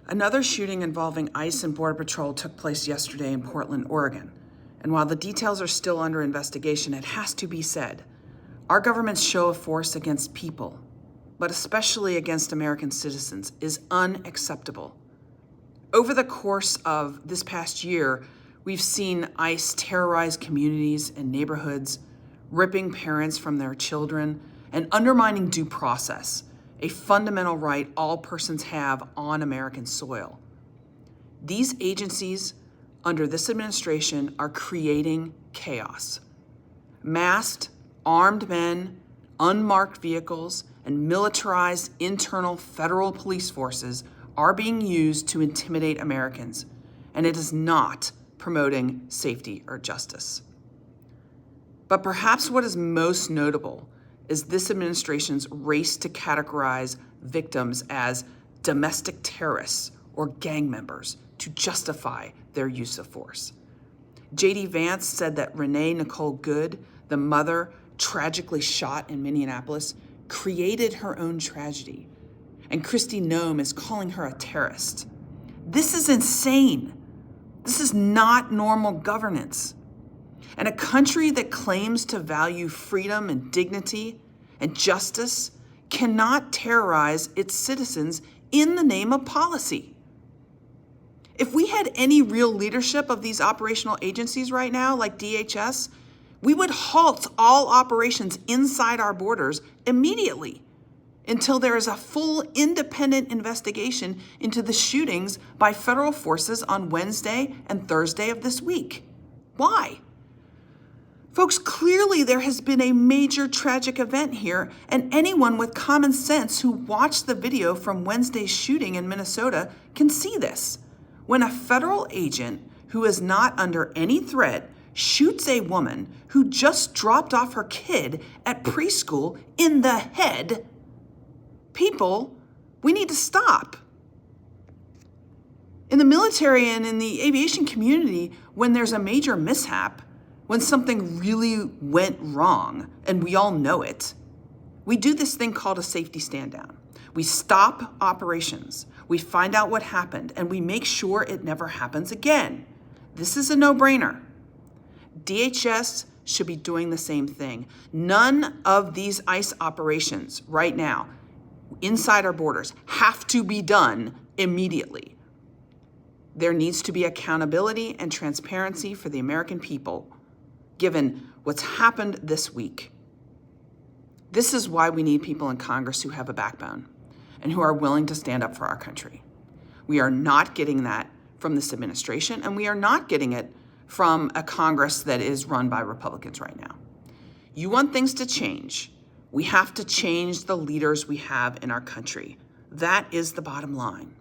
Another shooting involving ICE and Border Patrol took place yesterday in Portland, Oregon. And while the details are still under investigation, it has to be said, our government's show of force against people, but especially against American citizens, is unacceptable. Over the course of this past year, we've seen ICE terrorize communities and neighborhoods, ripping parents from their children, and undermining due process, a fundamental right all persons have on American soil. These agencies under this administration are creating chaos. Masked, armed men, unmarked vehicles, and militarized internal federal police forces are being used to intimidate Americans, and it is not promoting safety or justice. But perhaps what is most notable is this administration's race to categorize victims as domestic terrorists or gang members to justify their use of force. J.D. Vance said that Renee Nicole Good, the mother tragically shot in Minneapolis, created her own tragedy. And Kristi Noem is calling her a terrorist. This is insane. This is not normal governance. And a country that claims to value freedom and dignity and justice cannot terrorize its citizens in the name of policy. If we had any real leadership of these operational agencies right now, like DHS, we would halt all operations inside our borders immediately until there is a full independent investigation into the shootings by federal forces on Wednesday and Thursday of this week. Why? Folks, clearly there has been a major tragic event here, and anyone with common sense who watched the video from Wednesday's shooting in Minnesota can see this. When a federal agent who is not under any threat shoots a woman who just dropped off her kid at preschool in the head, people, we need to stop. In the military and in the aviation community, when there's a major mishap, when something really went wrong, and we all know it, we do this thing called a safety stand down. We stop operations, we find out what happened, and we make sure it never happens again. This is a no-brainer. DHS should be doing the same thing. None of these ICE operations right now, inside our borders, have to be done immediately. There needs to be accountability and transparency for the American people, given what's happened this week. This is why we need people in Congress who have a backbone and who are willing to stand up for our country. We are not getting that from this administration, and we are not getting it from a Congress that is run by Republicans right now. You want things to change. We have to change the leaders we have in our country. That is the bottom line.